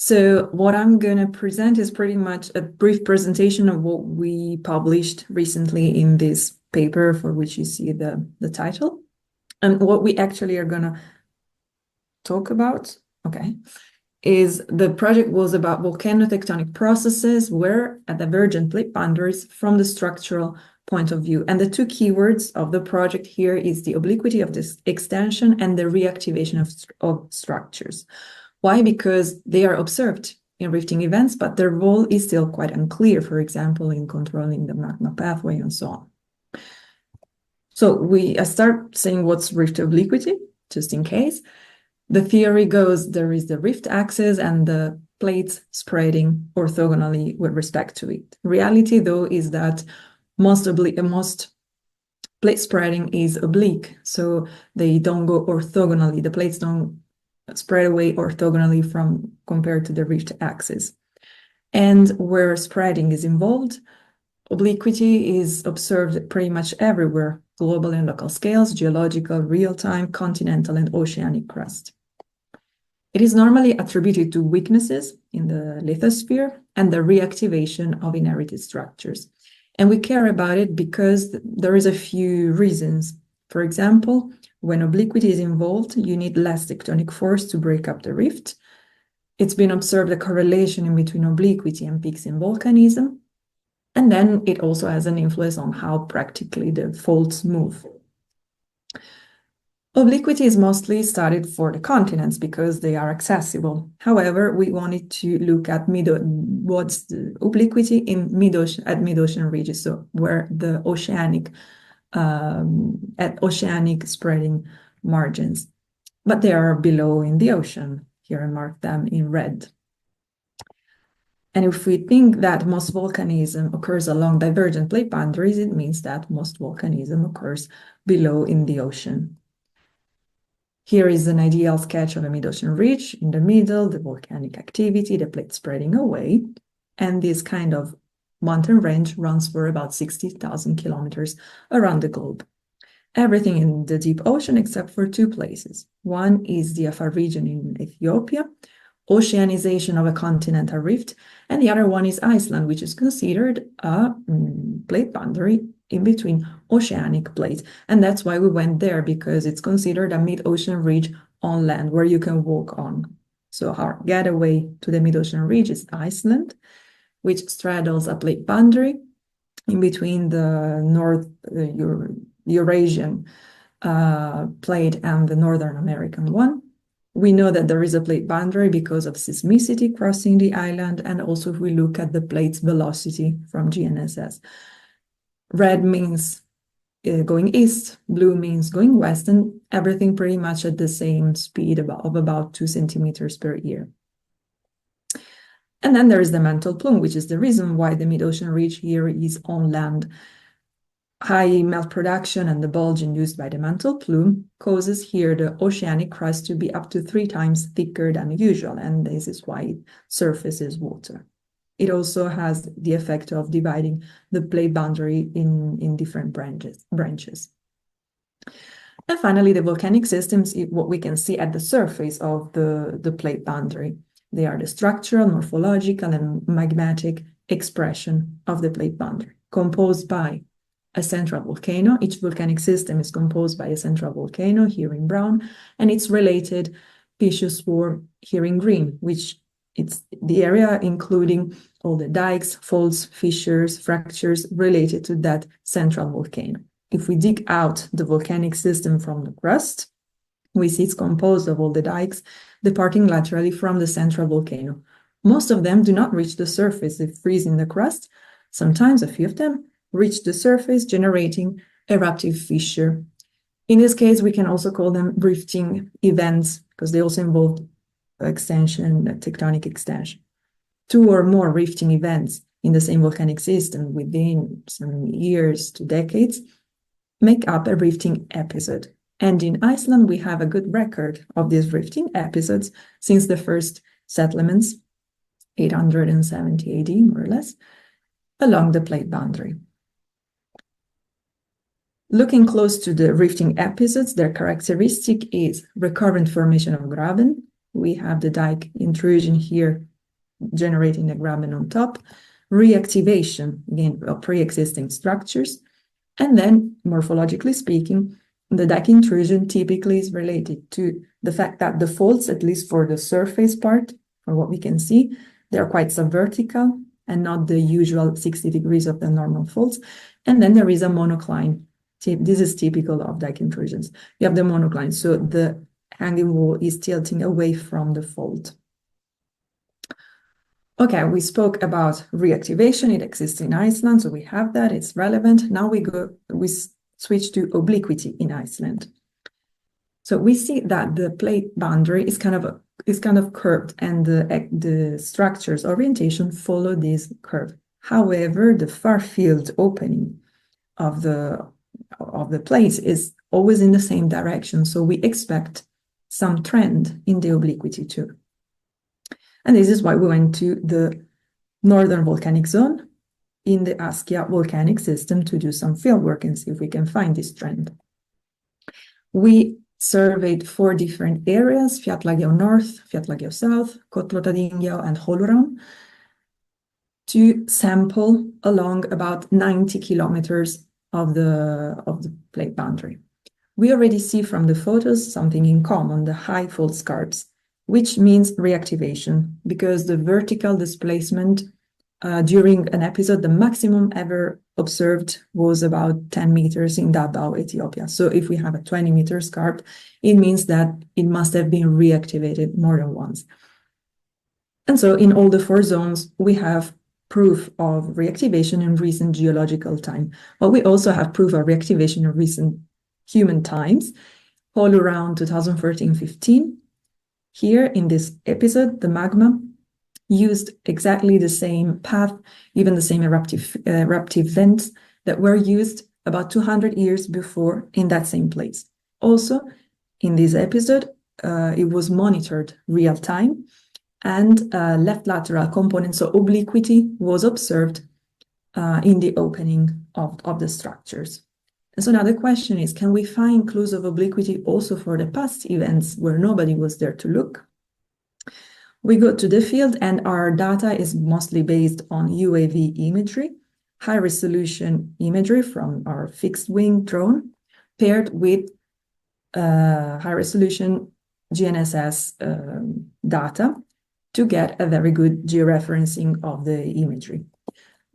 So what I'm going to present is pretty much a brief presentation of what we published recently in this paper, for which you see the title. And what we actually are going to talk about, is the project was about volcanotectonic processes where at divergent plate boundaries from the structural point of view. And the two keywords of the project here is the obliquity of this extension and the reactivation of structures. Why? Because they are observed in rifting events, but their role is still quite unclear, for example, in controlling the magma pathway and so on. So I start saying what's rift obliquity, just in case. The theory goes there is the rift axis and the plates spreading orthogonally with respect to it. Reality, though, is that most plate spreading is oblique, so they don't go orthogonally. The plates don't spread away orthogonally compared to the rift axis. And where spreading is involved, obliquity is observed pretty much everywhere, global and local scales, geological, real-time, continental, and oceanic crust. It is normally attributed to weaknesses in the lithosphere and the reactivation of inherited structures. And we care about it because there is a few reasons. For example, when obliquity is involved, you need less tectonic force to break up the rift. It's been observed a correlation in between obliquity and peaks in volcanism. And then it also has an influence on how practically the faults move. Obliquity is mostly studied for the continents because they are accessible. However, we wanted to look at what's the obliquity in mid-ocean regions, so where the at oceanic spreading margins, but they are below in the ocean. Here I mark them in red. And if we think that most volcanism occurs along divergent plate boundaries, it means that most volcanism occurs below in the ocean. Here is an ideal sketch of a mid-ocean ridge. In the middle, the volcanic activity, the plate spreading away, and this kind of mountain range runs for about 60,000 kilometers around the globe. Everything in the deep ocean except for two places. One is the Afar region in Ethiopia, oceanization of a continental rift, and the other one is Iceland, which is considered a plate boundary in between oceanic plates. And that's why we went there, because it's considered a mid-ocean ridge on land where you can walk on. So our getaway to the mid-ocean ridge is Iceland, which straddles a plate boundary in between the Eurasian plate and the Northern American one. We know that there is a plate boundary because of seismicity crossing the island, and also if we look at the plate's velocity from GNSS. Red means going east, blue means going west, and everything pretty much at the same speed of about 2 centimeters per year. And then there is the mantle plume, which is the reason why the mid-ocean ridge here is on land. High melt production and the bulge induced by the mantle plume causes here the oceanic crust to be up to 3 times thicker than usual, and this is why it surfaces water. It also has the effect of dividing the plate boundary in different branches. And finally, the volcanic systems is what we can see at the surface of the plate boundary. They are the structural, morphological, and magmatic expression of the plate boundary, composed by a central volcano. Each volcanic system is composed by a central volcano, here in brown, and its related piscious swarm, here in green, which it's the area including all the dikes, faults, fissures, fractures related to that central volcano. If we dig out the volcanic system from the crust, we see it's composed of all the dikes departing laterally from the central volcano. Most of them do not reach the surface, they freeze in the crust. Sometimes a few of them reach the surface, generating eruptive fissure. In this case, we can also call them rifting events because they also involve tectonic extension. 2 or more rifting events in the same volcanic system within some years to decades make up a rifting episode. And in Iceland, we have a good record of these rifting episodes since the first settlements, 870 AD, more or less, along the plate boundary. Looking close to the rifting episodes, their characteristic is recurrent formation of graben. We have the dike intrusion here generating a graben on top, reactivation, again, of pre-existing structures, and then, morphologically speaking, the dike intrusion typically is related to the fact that the faults, at least for the surface part, for what we can see, they're quite subvertical and not the usual 60 degrees of the normal faults. And then there is a monocline. This is typical of dike intrusions. You have the monocline, so the hanging wall is tilting away from the fault. Okay, we spoke about reactivation. It exists in Iceland, so we have that. It's relevant. Now we switch to obliquity in Iceland. So we see that the plate boundary is kind of curved, and the structure's orientation follow this curve. However, the far field opening of the plates is always in the same direction, so we expect some trend in the obliquity too. And this is why we went to the Northern Volcanic Zone in the Askja volcanic system to do some field work and see if we can find this trend. We surveyed 4 different areas: Fjallagljá North, Fjallagljá South, Kotlotadingjá, and Holuran, to sample along about 90 kilometers of the plate boundary. We already see from the photos something in common: the high fault scarps, which means reactivation, because the vertical displacement during an episode, the maximum ever observed was about 10 meters in Davao, Ethiopia. So if we have a 20-meter scarp, it means that it must have been reactivated more than once. And so in all the 4 zones, we have proof of reactivation in recent geological time. But we also have proof of reactivation in recent human times, all around 2013-15. Here in this episode, the magma used exactly the same path, even the same eruptive vents that were used about 200 years before in that same place. Also, in this episode, it was monitored real time, and left lateral component, so obliquity, was observed in the opening of the structures. And so now the question is, can we find clues of obliquity also for the past events where nobody was there to look? We go to the field, and our data is mostly based on UAV imagery, high-resolution imagery from our fixed-wing drone, paired with high-resolution GNSS data to get a very good georeferencing of the imagery.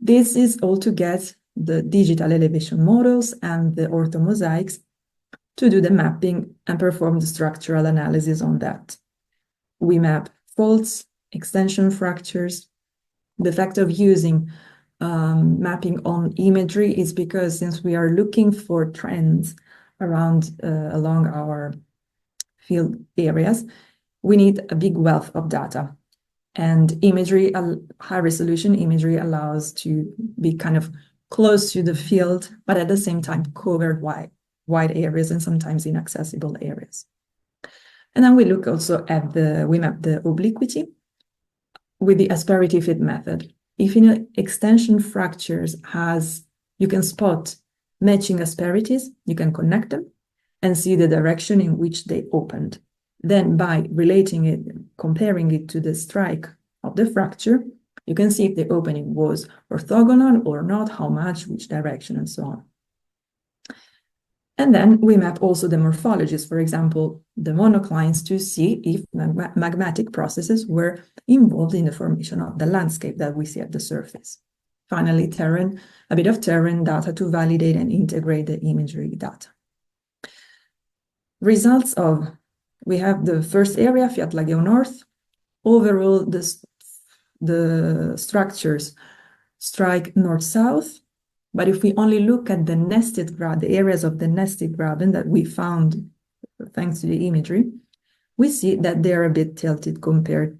This is all to get the digital elevation models and the orthomosaics to do the mapping and perform the structural analysis on that. We map faults, extension fractures. The fact of using mapping on imagery is because, since we are looking for trends around along our field areas, we need a big wealth of data. And imagery, high-resolution imagery, allows to be kind of close to the field, but at the same time covered wide areas and sometimes inaccessible areas. And then we look also at we map the obliquity with the asperity fit method. If in an extension fractures you can spot matching asperities, you can connect them and see the direction in which they opened. Then by relating it, comparing it to the strike of the fracture, you can see if the opening was orthogonal or not, how much, which direction, and so on. And then we map also the morphologies, for example, the monoclines, to see if magmatic processes were involved in the formation of the landscape that we see at the surface. Finally, terrain, a bit of terrain data to validate and integrate the imagery data. Results of, we have the first area, Fjallagljá North. Overall, the structures strike north-south. But if we only look at the nested the areas of the nested graben that we found thanks to the imagery, we see that they're a bit tilted compared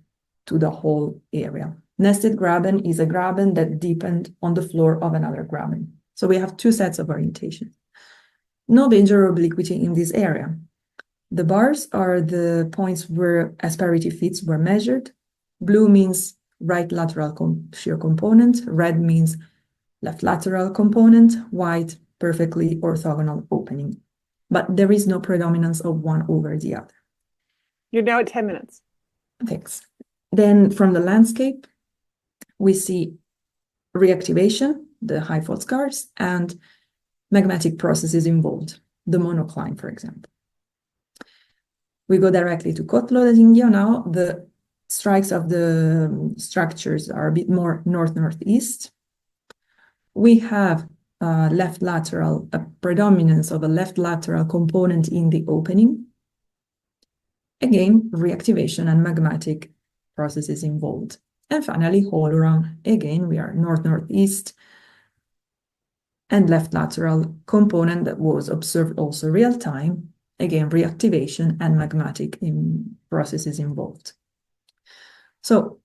to the whole area. Nested graben is a graben that deepened on the floor of another graben. So we have 2 sets of orientation. No major obliquity in this area. The bars are the points where asperity fits were measured. Blue means right lateral shear component. Red means left lateral component. White, perfectly orthogonal opening. But there is no predominance of one over the other. You're now at 10 minutes. Thanks. Then from the landscape, we see reactivation, the high fault scarps, and magmatic processes involved, the monocline, for example. We go directly to Kotlo de India now. The strikes of the structures are a bit more north-northeast. We have a predominance of a left lateral component in the opening. Again, reactivation and magmatic processes involved. And finally, Holoran, again, we are north-northeast and left lateral component that was observed also real time. Again, reactivation and magmatic processes involved. So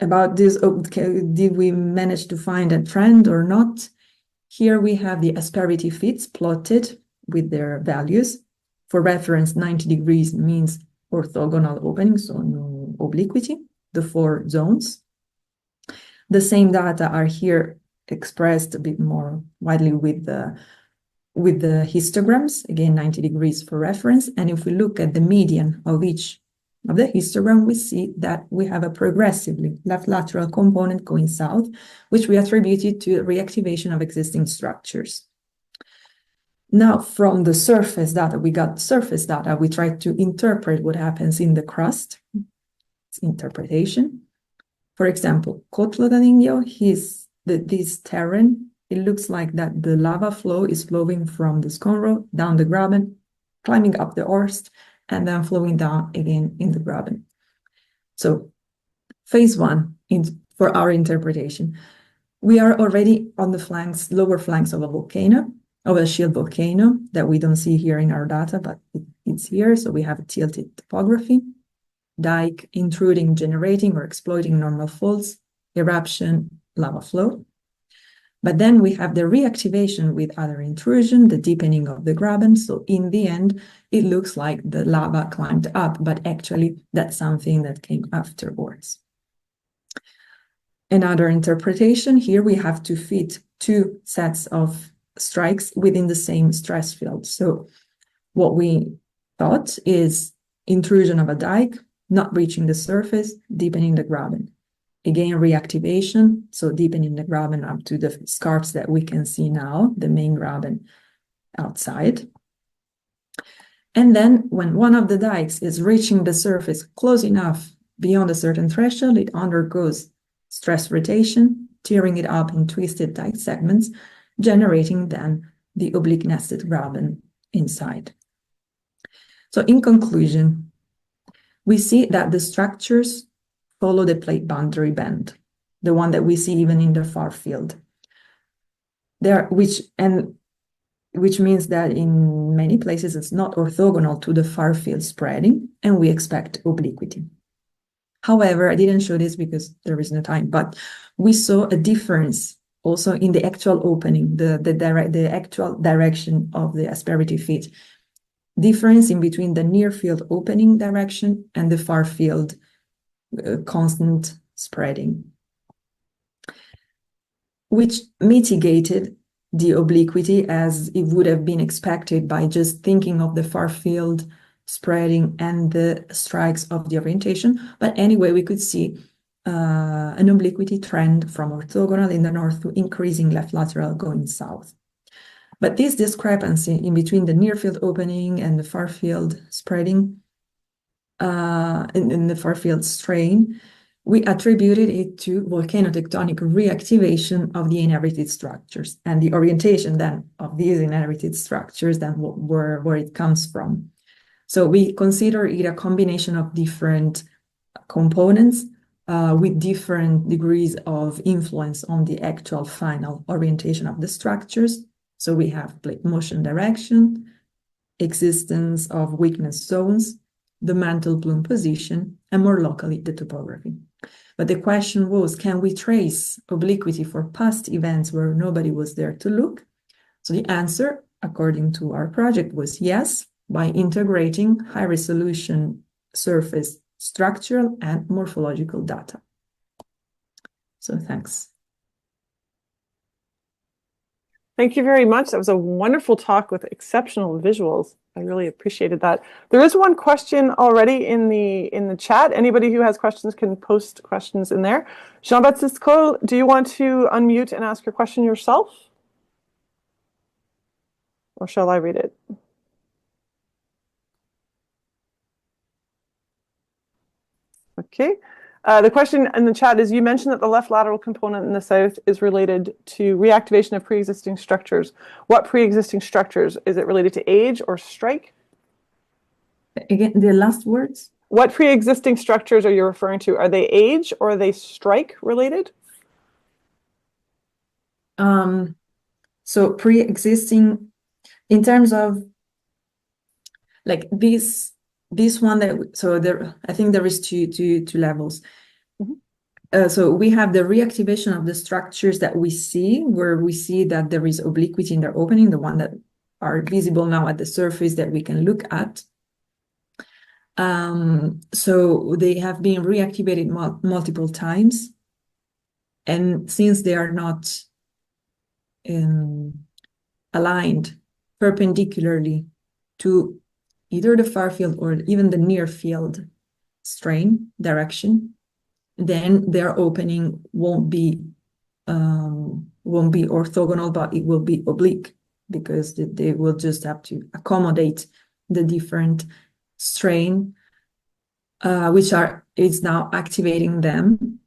about this, did we manage to find a trend or not? Here we have the asperity fits plotted with their values. For reference, 90 degrees means orthogonal opening, so no obliquity, the 4 zones. The same data are here expressed a bit more widely with the histograms, again 90 degrees for reference. And if we look at the median of each of the histogram, we see that we have a progressively left lateral component going south, which we attributed to reactivation of existing structures. Now, from the surface data, we tried to interpret what happens in the crust. It's interpretation. For example, Kotlo d'Indio, this terrain, it looks like that the lava flow is flowing from the Skonro down the graben, climbing up the Orst, and then flowing down again in the graben. So phase 1 for our interpretation. We are already on the flanks, lower flanks of a volcano, of a shield volcano that we don't see here in our data, but it's here. So we have a tilted topography, dike intruding, generating or exploiting normal faults, eruption, lava flow. But then we have the reactivation with other intrusion, the deepening of the graben. So in the end, it looks like the lava climbed up, but actually that's something that came afterwards. Another interpretation, here we have to fit 2 sets of strikes within the same stress field. So what we thought is intrusion of a dike, not reaching the surface, deepening the graben. Again, reactivation, so deepening the graben up to the scarps that we can see now, the main graben outside. And then when one of the dikes is reaching the surface close enough beyond a certain threshold, it undergoes stress rotation, tearing it up in twisted dike segments, generating then the oblique nested graben inside. So in conclusion, we see that the structures follow the plate boundary band, the one that we see even in the far field. Which means that in many places it's not orthogonal to the far field spreading, and we expect obliquity. However, I didn't show this because there is no time, but we saw a difference also in the actual opening, the actual direction of the asperity fit. Difference in between the near field opening direction and the far field constant spreading, which mitigated the obliquity as it would have been expected by just thinking of the far field spreading and the strikes of the orientation. But anyway, we could see an obliquity trend from orthogonal in the north to increasing left lateral going south. But this discrepancy in between the near field opening and the far field spreading, in the far field strain, we attributed it to volcanotectonic reactivation of the inherited structures and the orientation then of these inherited structures, then where it comes from. So we consider it a combination of different components with different degrees of influence on the actual final orientation of the structures. So we have plate motion direction, existence of weakness zones, the mantle plume position, and more locally, the topography. But the question was, can we trace obliquity for past events where nobody was there to look? So the answer, according to our project, was yes, by integrating high-resolution surface structural and morphological data. So thanks. Thank you very much. That was a wonderful talk with exceptional visuals. I really appreciated that. There is one question already in the chat. Anybody who has questions can post questions in there. Jean-Baptiste Cole, do you want to unmute and ask your question yourself? Or shall I read it? Okay. The question in the chat is, you mentioned that the left lateral component in the south is related to reactivation of pre-existing structures. What pre-existing structures? Is it related to age or strike? Again, the last words? What pre-existing structures are you referring to? Are they age or are they strike related? So pre-existing in terms of like this one that I think there is two levels. So we have the reactivation of the structures that we see, where we see that there is obliquity in their opening, the one that are visible now at the surface that we can look at. So they have been reactivated multiple times, and since they are not aligned perpendicularly to either the far field or even the near field strain direction, then their opening won't be orthogonal, but it will be oblique, because they will just have to accommodate the different strain, which is now activating them.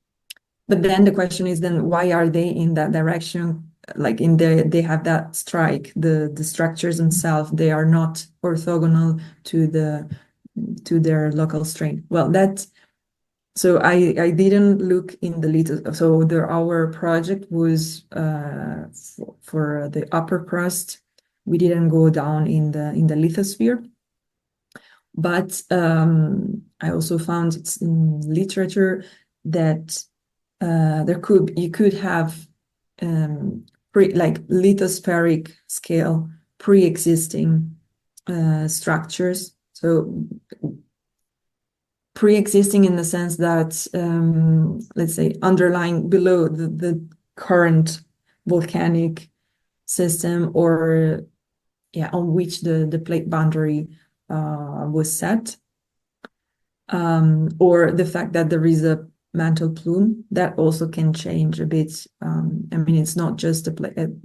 But then the question is, then why are they in that direction? Like they have that strike, the structures themselves, they are not orthogonal to their local strain. Well, so I didn't look in the lithosphere. So our project was for the upper crust. We didn't go down in the lithosphere, but I also found in literature that you could have like lithospheric scale pre-existing structures. So pre-existing in the sense that, let's say, underlying below the current volcanic system, or on which the plate boundary was set, or the fact that there is a mantle plume that also can change a bit. I mean, it's not just an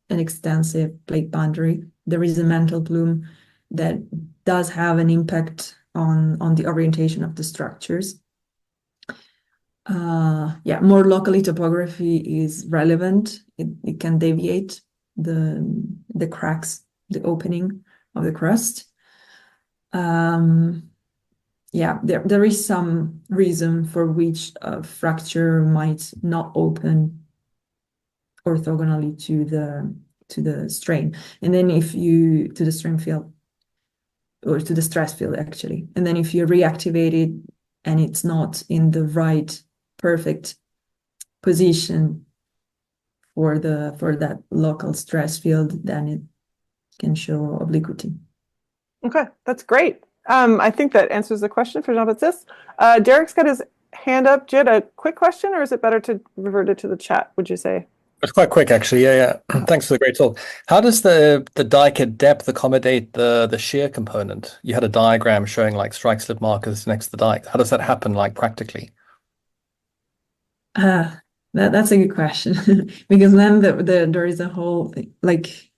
extensive plate boundary. There is a mantle plume that does have an impact on the orientation of the structures. More locally, topography is relevant. It can deviate the cracks, the opening of the crust. There is some reason for which a fracture might not open orthogonally to the strain, and then to the strain field, or to the stress field actually. And then if you reactivate it and it's not in the right perfect position for that local stress field, then it can show obliquity. Okay, that's great. I think that answers the question for Jean-Baptiste. Derek's got his hand up. Do you have a quick question, or is it better to revert it to the chat, would you say? It's quite quick, actually. Yeah. Thanks for the great talk. How does the dike at depth accommodate the shear component? You had a diagram showing like strike slip markers next to the dike. How does that happen, like practically? That's a good question. Because then there is a whole like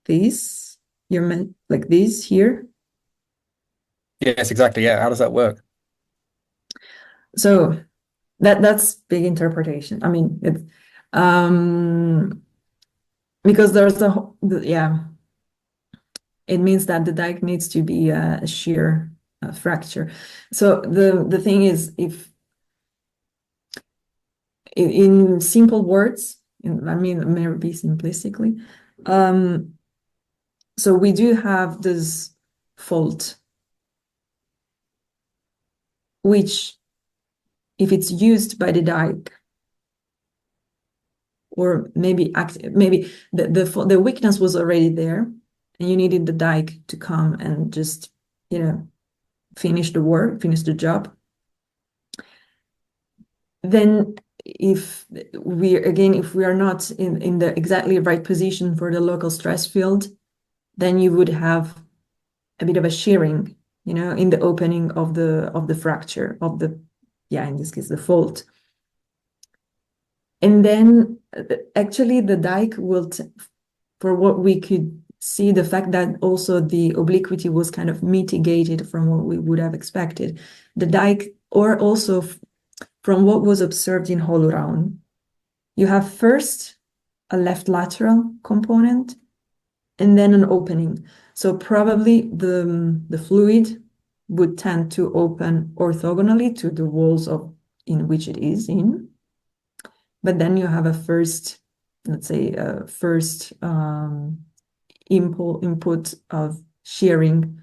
this. You're meant like this here. Yes, exactly. Yeah. How does that work? So that's big interpretation. I mean, it's because there's it means that the dike needs to be a shear fracture. So the thing is, if in simple words, maybe simplistically, so we do have this fault, which, if it's used by the dike, or maybe the weakness was already there, and you needed the dike to come and just finish the work, finish the job, then if we are not in the exactly right position for the local stress field, then you would have a bit of a shearing, in the opening of the fracture of the, in this case, the fault. And then actually the dike will, for what we could see, the fact that also the obliquity was kind of mitigated from what we would have expected. The dike, or also from what was observed in Holuround, you have first a left lateral component and then an opening. So probably the fluid would tend to open orthogonally to the walls in which it is in. But then you have a first, let's say, input of shearing,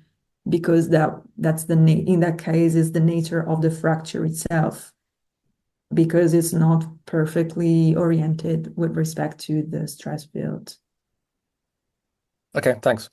because that's in that case is the nature of the fracture itself, because it's not perfectly oriented with respect to the stress field. Okay, thanks.